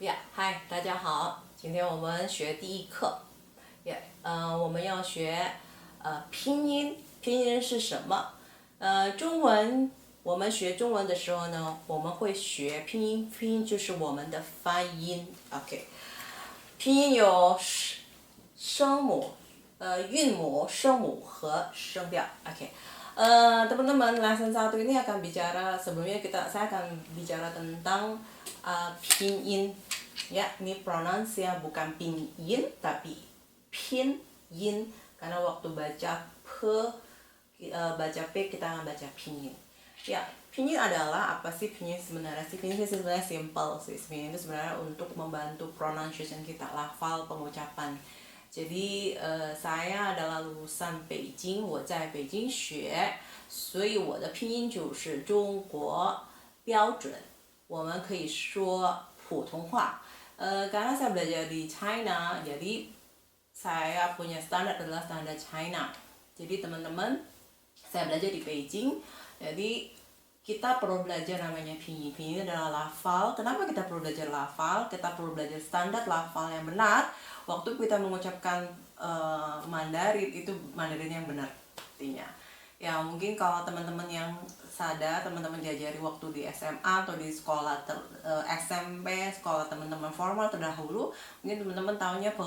呀，嗨，大家好，今天我们学第一课，我们要学拼音，拼音是什么？中文我们学中文的时候呢，我们会学拼音，拼音就是我们的发音，OK。拼音有声母、韵母、声母和声调，OK。Teman-teman, lesson satu ini akan bicara sebelumnya saya akan bicara tentang pinyin. Ya, ini pronounce ya, bukan pinyin tapi pinyin karena waktu baca p kita akan baca pinyin. Ya, pinyin adalah apa sih pinyin sebenarnya? Pinyin sebenarnya simple sih. Pinyin itu sebenarnya untuk membantu pronunciation kita, lafal pengucapan. Jadi saya adalah lulusan Beijing，我在北京学，所以我的拼音就是中国标准。我们可以说普通话。Karena saya belajar di China, jadi saya punya standar adalah standar China. Jadi teman-teman, saya belajar di Beijing, jadi kita perlu belajar namanya pinyin. Pinyin adalah lafal. Kenapa kita perlu belajar lafal? Kita perlu belajar standar lafal yang benar. Waktu kita mengucapkan Mandarin, itu Mandarin yang benar artinya. Ya mungkin kalau teman-teman yang sadar, teman-teman diajari waktu di SMA atau di sekolah SMP, sekolah teman-teman formal terdahulu, mungkin teman-teman tahunya pe.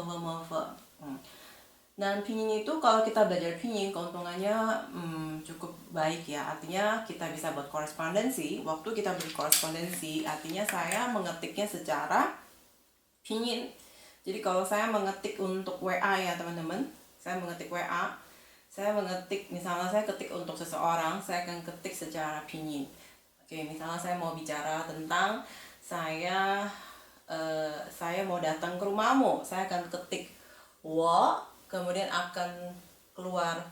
Dan pinyin itu kalau kita belajar pinyin, keuntungannya cukup baik ya. Artinya kita bisa buat korespondensi. Waktu kita berkorespondensi, artinya saya mengetiknya secara pinyin. Jadi kalau saya mengetik untuk WA ya teman-teman, saya mengetik WA, saya mengetik, misalnya saya ketik untuk seseorang, saya akan ketik secara pinyin. Oke, misalnya saya mau bicara tentang saya mau datang ke rumahmu, saya akan ketik wo, kemudian akan keluar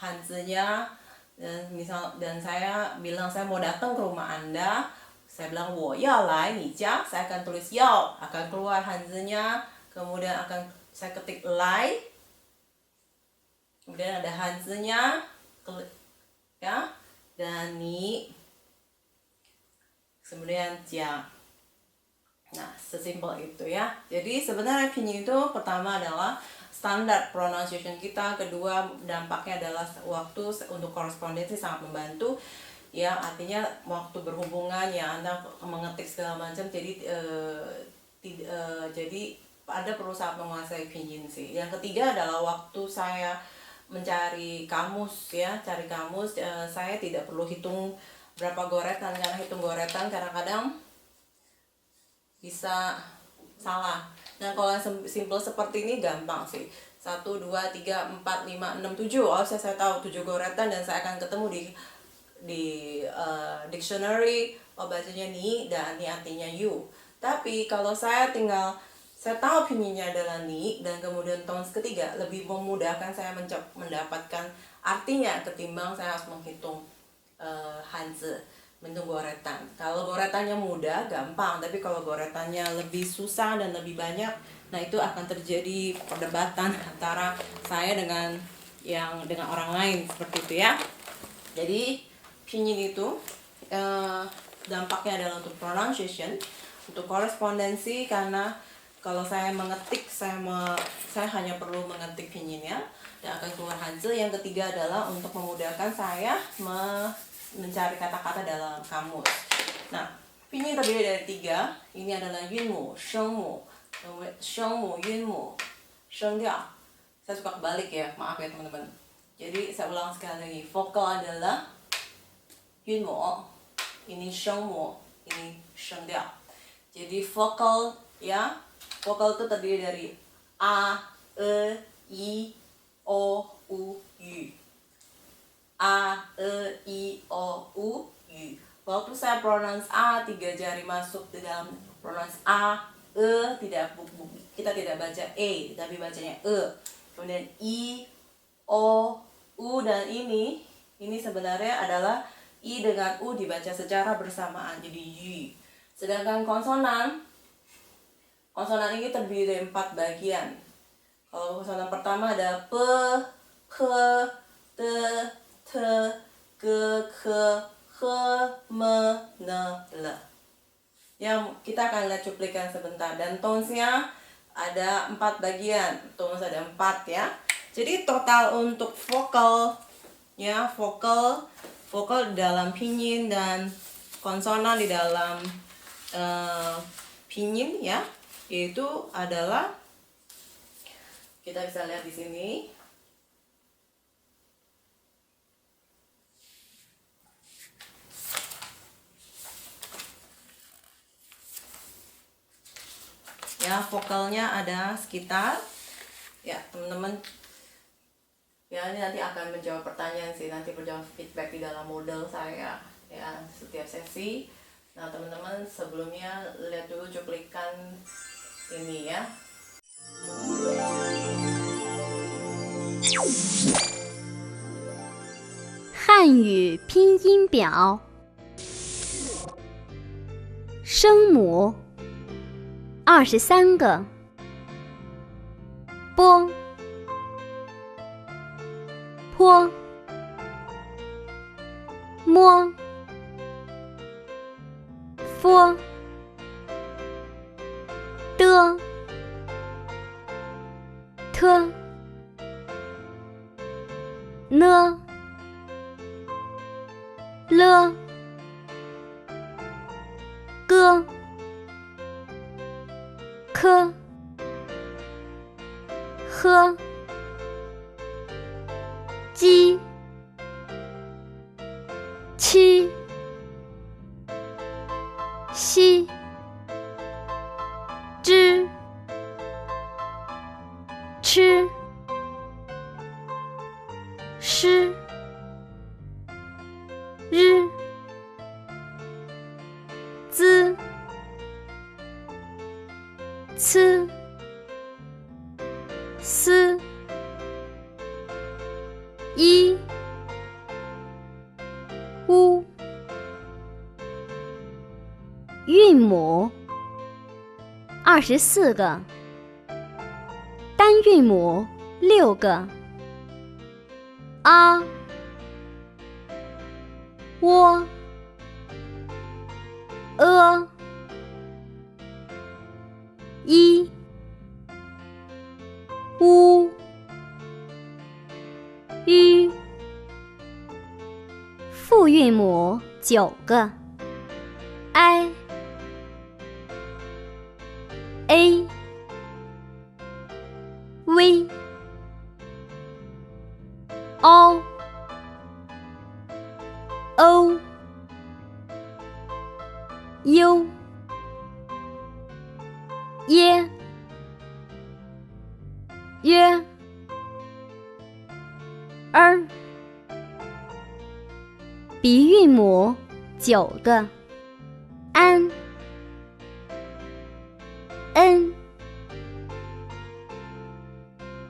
hanzinya, dan saya bilang saya mau datang ke rumah Anda, saya bilang wo yao lai ni jia, saya akan tulis yao, akan keluar hanzinya, kemudian akan saya ketik lai, kemudian ada hanzinya, ya, dan ni, kemudian jia. Nah, sesimpel itu ya. Jadi sebenarnya pinyin itu pertama adalah standar pronunciation kita, kedua dampaknya adalah waktu untuk korespondensi sangat membantu. Ya, artinya waktu berhubungan ya Anda mengetik segala macam, jadi Anda perlu sangat menguasai pinyin sih. Yang ketiga adalah waktu saya mencari kamus ya, cari kamus, saya tidak perlu hitung berapa goretan, karena hitung goretan kadang-kadang bisa salah. Nah kalau yang simple seperti ini gampang sih. 1, 2, 3, 4, 5, 6, 7. Oh saya tahu 7 goretan dan saya akan ketemu di dictionary. Oh bacanya ni dan ni artinya you. Tapi kalau saya tahu pinyinya adalah ni dan kemudian tones ketiga, lebih memudahkan saya mendapatkan artinya ketimbang saya harus menghitung hanzi, menghitung goretan. Kalau goretannya mudah, gampang, tapi kalau goretannya lebih susah dan lebih banyak, nah itu akan terjadi perdebatan antara saya dengan orang lain seperti itu ya. Jadi pinyin itu dampaknya adalah untuk pronunciation, untuk korespondensi, karena kalau saya mengetik, saya hanya perlu mengetik pinyinnya dan akan keluar hanzi. Yang ketiga adalah untuk memudahkan saya mencari kata-kata dalam kamus. Nah, pinyin terdiri dari 3. Ini adalah yunmu, shengmu, yunmu, shengdiao. Saya suka kebalik ya, maaf ya teman-teman. Jadi saya ulang sekali lagi. Vokal adalah yunmu, ini shengmu, ini shengdiao. Jadi vokal ya, vokal itu terdiri dari a, e, i, o, u, u. A, E, I, O, U, U. Waktu saya pronounce A, 3 jari masuk di dalam pronounce A, E, kita tidak baca E, tapi bacanya E. Kemudian I, O, U, dan ini sebenarnya adalah I dengan U dibaca secara bersamaan, jadi Y. Sedangkan konsonan ini terdiri dari 4 bagian. Kalau konsonan pertama ada P, K, T, T, G, K, H, M, N, L. yang kita akan lihat cuplikan sebentar. Dan tones-nya ada 4 bagian, tones ada 4 ya. Jadi total untuk vokal ya, vokal dalam pinyin dan konsonan di dalam pinyin ya, yaitu adalah, kita bisa lihat di sini. Ya, vokalnya ada sekitar, ya teman-teman, ya ini nanti akan menjawab pertanyaan sih, nanti menjawab feedback di dalam model saya ya setiap sesi. Nah teman-teman, sebelumnya lihat dulu cuplikan ini ya. 汉语拼音表，声母23个，波、坡、摸、佛、的、特、呢、了、个、科、呵、鸡、七、西、知、吃、诗、日、滋、呲、丝、一、乌。韵母24个，单韵母6个，啊、喔、一、乌、吁。复韵母9个，I、A、V、O、O、U、耶、约、儿。鼻韵母9个，安、N、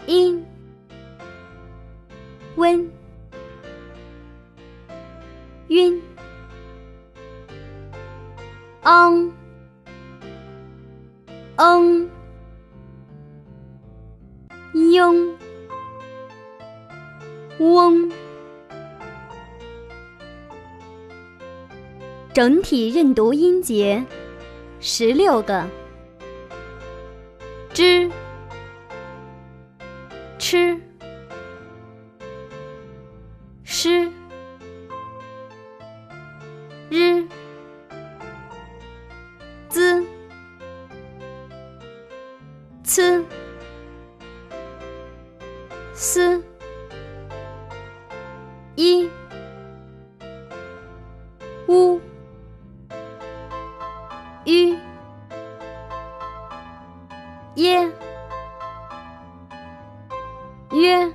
音、温、晕、昂、嘤、嗡。整体认读音节16个，知、吃、诗、日、滋、呲、丝、一、乌、吁、耶、约、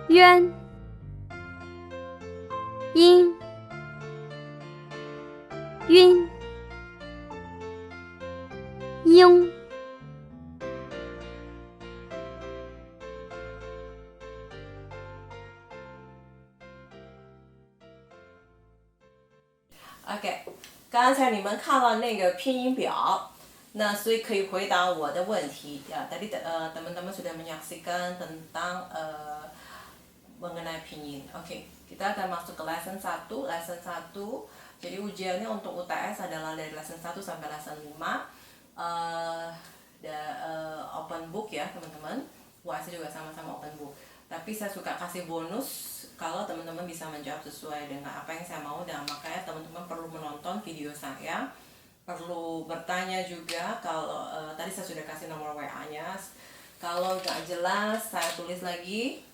渊、阴、晕、嘤。OK， 刚才你们看了那个拼音表，那所以可以回答我的问题ya. Tadi teman-teman sudah menyaksikan tentang mengenai pinyin. Oke, kita akan masuk ke lesson 1. Lesson 1 Jadi ujiannya untuk UTS adalah dari lesson 1 sampai lesson 5. Open book ya teman-teman. UAS juga sama-sama open book. Tapi saya suka kasih bonus kalau teman-teman bisa menjawab sesuai dengan apa yang saya mau, dan makanya teman-teman perlu menonton video saya, perlu bertanya juga. Kalau tadi saya sudah kasih nomor WA-nya. Kalau nggak jelas saya tulis lagi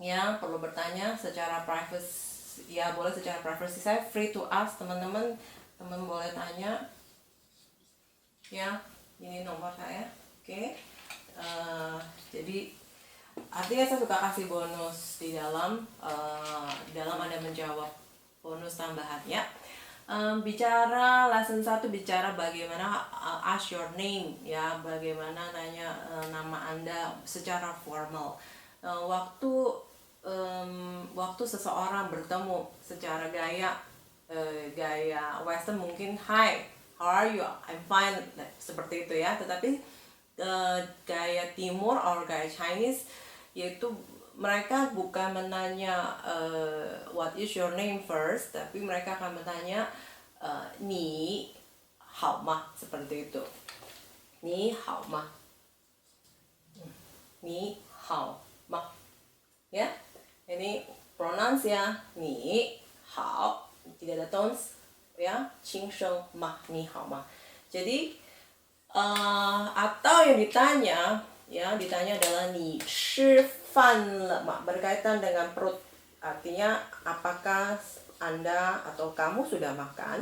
ya, perlu bertanya secara privacy ya, boleh secara privacy, saya free to ask teman-teman boleh tanya ya, ini nomor saya. Oke. Jadi artinya saya suka kasih bonus di dalam Anda menjawab, bonus tambahannya. Bicara lesson 1 bicara bagaimana ask your name ya, bagaimana nanya nama Anda secara formal. Waktu seseorang bertemu secara gaya Western mungkin hi, how are you, I'm fine, seperti itu ya. Tetapi gaya Timur atau gaya Chinese yaitu mereka bukan menanya what is your name first, tapi mereka akan bertanya ni hao ma, seperti itu. Ni hao ma, ni hao ma ya, ini pronouns ya, ni hao, tidak ada tones ya, qing sheng ma, ni hao ma. Jadi atau yang ditanya adalah ni shi fan le ma, berkaitan dengan perut, artinya apakah Anda atau kamu sudah makan.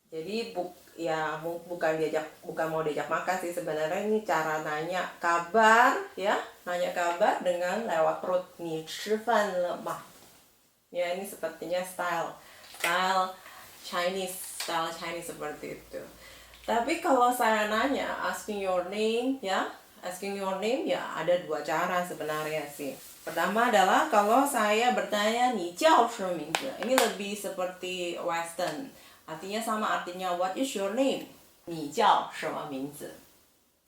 Jadi bukan mau diajak makan sih sebenarnya, ini cara nanya kabar ya, nanya kabar dengan lewat perut, ni shi fan le ma ya. Ini sepertinya style Chinese seperti itu. Tapi kalau saya nanya asking your name ya, ada dua cara sebenarnya sih. Pertama adalah kalau saya bertanya ni jiao shi ming zi, ini lebih seperti Western. Artinya what is your name? Ni jiao shi ming zi.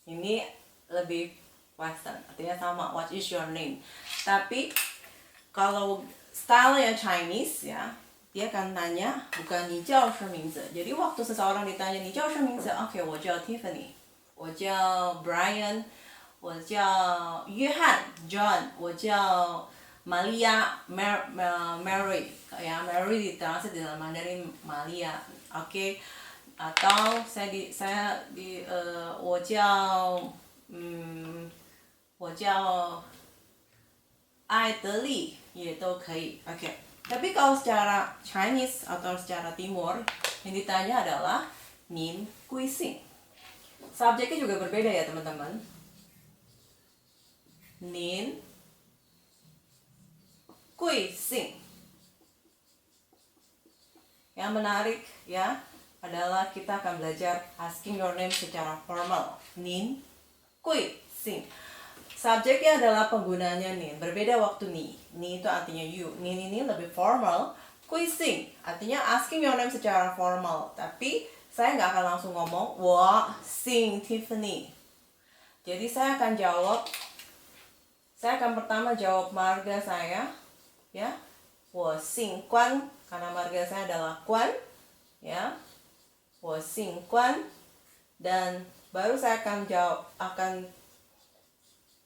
Ini lebih Western, artinya sama, what is your name. Tapi kalau style yang Chinese ya, dia akan tanya bukan ni jiao shi ming zi. Jadi waktu seseorang ditanya ni jiao shi ming zi, oke, 我叫 Tiffany, 我叫 Brian, 我叫 Yuhan, John, 我叫 Malia, Mary ya, Mary ditranslate di dalam Mandarin Malia, oke. Atau saya 我叫爱德利也都可以, oke. Tapi kalau secara Chinese atau secara Timur, yang ditanya adalah nin kui sing. Subjeknya juga berbeda ya teman-teman. Nin kui sing. Yang menarik ya adalah kita akan belajar asking your name secara formal. Nin kui sing. Subjeknya adalah penggunaannya nin, berbeda waktu ni. Ni itu artinya you, nin ini lebih formal. Kui sing artinya asking your name secara formal, tapi saya nggak akan langsung ngomong 我姓 Tiffany. Jadi saya akan pertama jawab marga saya ya, 我姓关, karena marga saya adalah Kuan ya, 我姓关, dan baru saya akan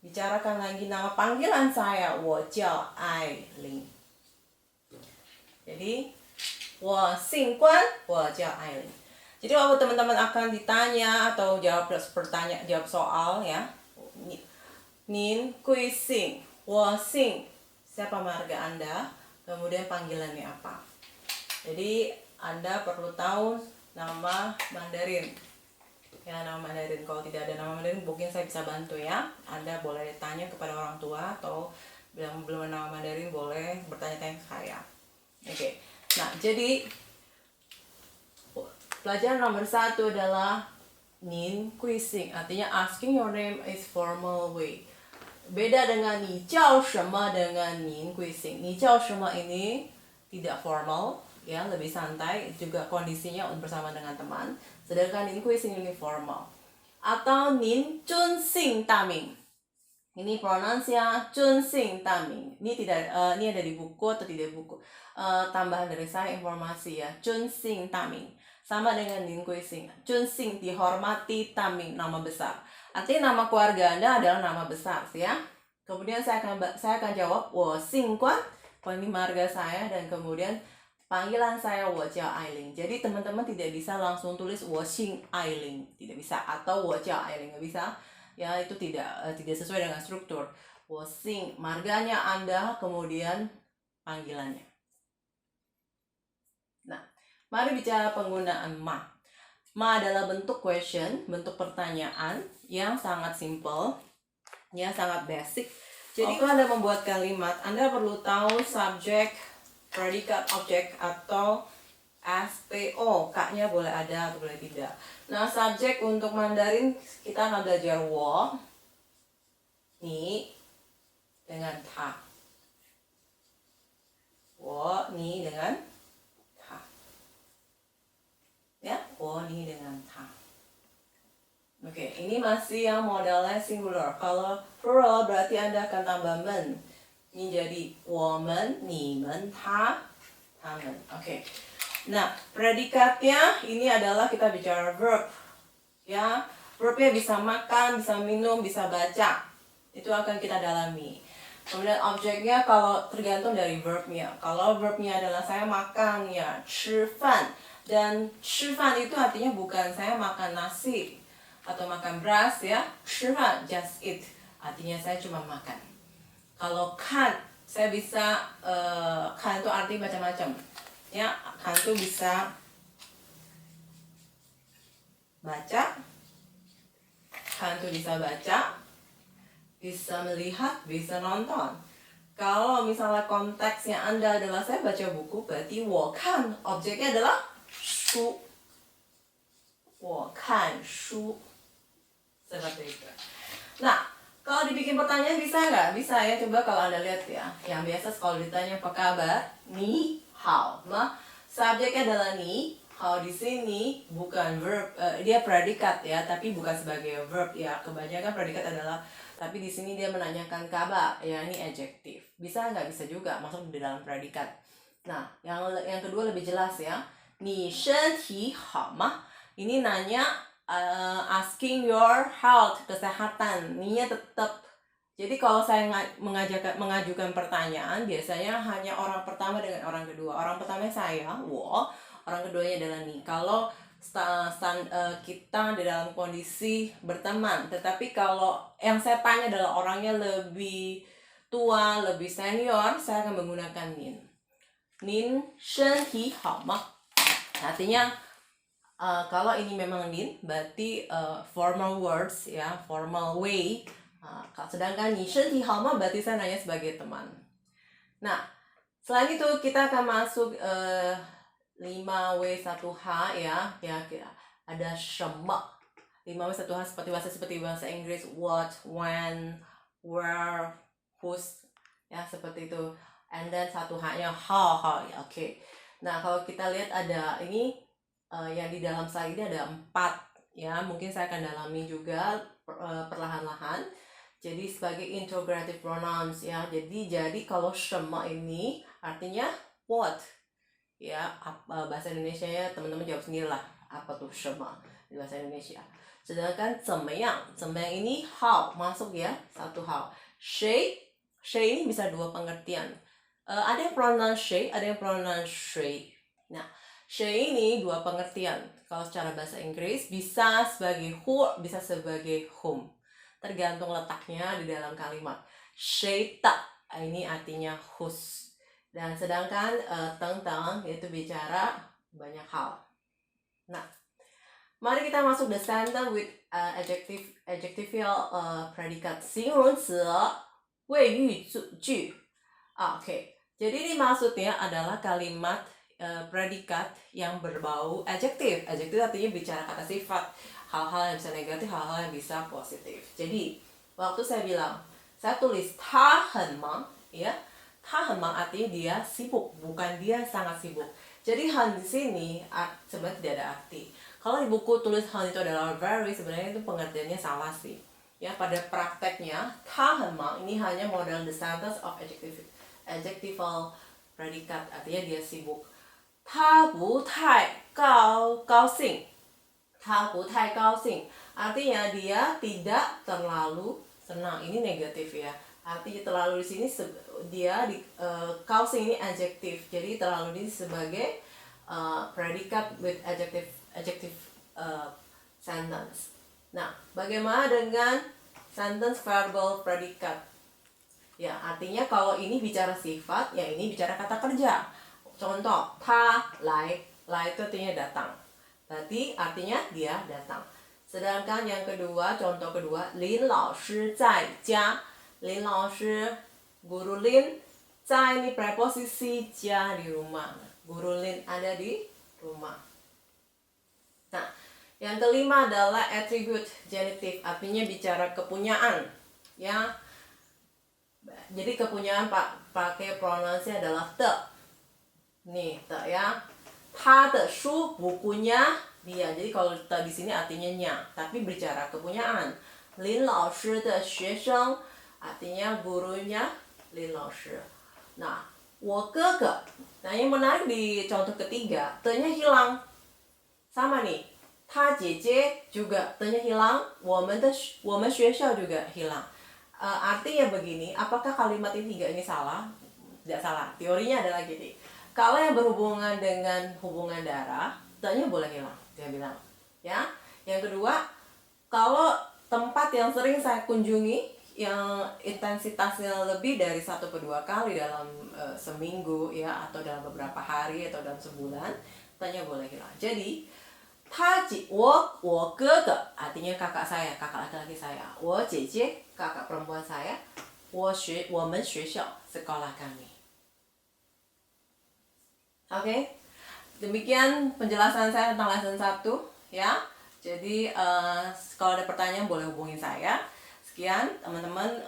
bicarakan lagi nama panggilan saya, 我叫艾琳. Jadi 我姓关, 我叫艾琳. Jadi waktu teman-teman akan ditanya atau jawab soal ya, nin kui sing, 我姓, siapa marga Anda, kemudian panggilannya apa. Jadi Anda perlu tahu nama Mandarin ya, nama Mandarin. Kalau tidak ada nama Mandarin mungkin saya bisa bantu ya. Anda boleh tanya kepada orang tua, atau yang belum nama Mandarin boleh bertanya-tanya ke saya. Oke. Nah, jadi pelajaran nomor 1 adalah nin kui sing, artinya asking your name is formal way. Beda dengan ni jiao shema dengan nin kui sing. Ni jiao shema ini tidak formal ya, lebih santai, juga kondisinya bersama dengan teman. Sedangkan nin kui sing ini formal. Atau nin zun xing da ming. Ini pronunciasinya Junsing Taming. Ini tidak ini ada di buku atau tidak buku. Tambahan dari saya informasi ya. Junsing Taming. Sama dengan Nin Guising. Junsing dihormati, Taming nama besar. Artinya nama keluarga Anda adalah nama besar ya. Kemudian saya akan jawab wo xing guan. Ini marga saya, dan kemudian panggilan saya wo jiao Ailing. Jadi teman-teman tidak bisa langsung tulis wo xing Ailing, tidak bisa, atau wo jiao Ailing, nggak bisa. Ya, itu tidak sesuai dengan struktur. Wo xing marganya Anda, kemudian panggilannya. Nah, mari bicara penggunaan ma. Ma adalah bentuk question, bentuk pertanyaan yang sangat simple, ya sangat basic. Jadi kalau Anda membuat kalimat, Anda perlu tahu subjek, predikat, objek, atau SPO. K-nya boleh ada atau boleh tidak. Nah, subjek untuk Mandarin kita akan belajar wo, ni, dengan ta. Wo, ni dengan ta. Ya, wo, ni dengan ta. Oke, ini masih yang modalnya singular. Kalau plural berarti Anda akan tambah men. Ini jadi women, nimen, ta, tamen. Oke. Nah, predikatnya ini adalah kita bicara verb. Ya, verbnya bisa makan, bisa minum, bisa baca. Itu akan kita dalami. Kemudian objeknya kalau tergantung dari verbnya. Kalau verbnya adalah saya makan, ya, 吃饭. Dan 吃饭itu artinya bukan saya makan nasi atau makan beras ya. 吃饭 just eat. Artinya saya cuma makan. Kalau kan, saya bisa kan itu arti macam-macam. Ya, kan itu bisa baca, kan itu bisa baca, bisa melihat, bisa nonton. Kalau misalnya konteksnya Anda adalah saya baca buku, berarti 我看 objeknya adalah 书，我看书，seperti itu. Nah, kalau dibikin pertanyaan bisa nggak? Bisa ya, coba kalau Anda lihat ya. Yang biasa kalau ditanya apa kabar, ni hao. Nah, subjeknya adalah ni, hao di sini bukan verb, dia predikat ya, tapi bukan sebagai verb ya. Kebanyakan predikat adalah, tapi di sini dia menanyakan kabar, ya ini adjektif. Bisa nggak? Bisa juga masuk di dalam predikat. Nah, yang kedua lebih jelas ya. Ni shenti hao ma? Ini nanya asking your health, kesehatan. Ninya tetap. Jadi kalau saya mengajukan pertanyaan, biasanya hanya orang pertama dengan orang kedua. Orang pertama saya, wo. Orang keduanya adalah ni. Kalau kita di dalam kondisi berteman, tetapi kalau yang saya tanya adalah orangnya lebih tua, lebih senior, saya akan menggunakan nin. Nin shenhi hao ma? Artinya kalau ini memang nin, berarti formal words ya, formal way. Sedangkan ni shenhi hao ma berarti saya nanya sebagai teman. Nah, selain itu kita akan masuk 5W1H ya, ada 什么 5W1H seperti bahasa Inggris, what, when, where, whose, ya seperti itu. And then 1H-nya how ya, oke. Nah, kalau kita lihat ada ini yang di dalam slide ini ada 4 ya, mungkin saya akan dalami juga perlahan-lahan. Jadi sebagai interrogative pronouns ya. Jadi kalau 什么 ini artinya what. Ya, bahasa Indonesia ya teman-teman jawab sendirilah apa tuh 什么 di bahasa Indonesia. Sedangkan 怎么样 ini how masuk ya, 1 how. 谁 ini bisa 2 pengertian. Ada yang pronoun 谁, ada yang pronoun 谁. Nah, 谁ini 2 pengertian. Kalau secara bahasa Inggris bisa sebagai who, bisa sebagai whom. Tergantung letaknya di dalam kalimat. 谁的 ini artinya whose. Dan sedangkan tentang itu bicara banyak hal. Nah, mari kita masuk the sentence with adjectival predikat 形容词谓语句. Oke. Jadi ini maksudnya adalah kalimat predikat yang berbau adjektif. Adjektif artinya bicara kata sifat, hal-hal yang bisa negatif, hal-hal yang bisa positif. Jadi waktu saya bilang, saya tulis 他很忙, ya. 他很忙 artinya dia sibuk, bukan dia sangat sibuk. Jadi 很 di sini sebenarnya tidak ada arti. Kalau di buku tulis 很 itu adalah very, sebenarnya itu pengertiannya salah sih. Ya, pada prakteknya, 他很忙 ini hanya model the sentence of adjectival predikat, artinya dia sibuk. 他不太高兴，他不太高兴 artinya dia tidak terlalu senang. Ini negatif ya. Arti terlalu di sini dia kausing ini adjektif. Jadi terlalu ini sebagai predikat with adjective sentence. Nah, bagaimana dengan sentence verbal predikat? Ya, artinya kalau ini bicara sifat, ya ini bicara kata kerja. Contoh, 他来itu artinya datang. Berarti artinya dia datang. Sedangkan yang kedua, contoh kedua, 林老师在家. 林老师, guru Lin, 在 ini preposisi 家 di rumah. Guru Lin ada di rumah. Nah, yang kelima adalah attribute genitif, artinya bicara kepunyaan. Ya. Jadi kepunyaan pakai pronouns adalah te. Nih, te ya. 他的书 bukunya dia. Jadi kalau te di sini artinya nya, tapi bicara kepunyaan. 林老师的学生 artinya gurunya 林老师. Nah, 我哥哥. Nah, yang menarik di contoh ketiga, te-nya hilang. Sama nih. 他姐姐 juga te-nya hilang, 我们学校 juga hilang. Artinya begini, apakah kalimat ini tiga ini salah? Tidak salah. Teorinya adalah gini. Kalau yang berhubungan dengan hubungan darah, te-nya boleh hilang, dia bilang. Ya. Yang kedua, kalau tempat yang sering saya kunjungi yang intensitasnya lebih dari 1 ke 2 kali dalam seminggu ya, atau dalam beberapa hari atau dalam sebulan, te-nya boleh hilang. Jadi, 我哥哥 artinya kakak saya, kakak laki-laki saya. 我姐姐 kakak perempuan saya. 我们学校 sekolah kami. Oke, demikian penjelasan saya tentang lesson 1 ya. Jadi kalau ada pertanyaan boleh hubungi saya. Sekian teman-teman,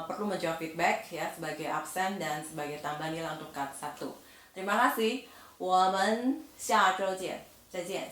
perlu menjawab feedback ya sebagai absen dan sebagai tambahan nilai untuk cut 1. Terima kasih. 我们下周见，再见。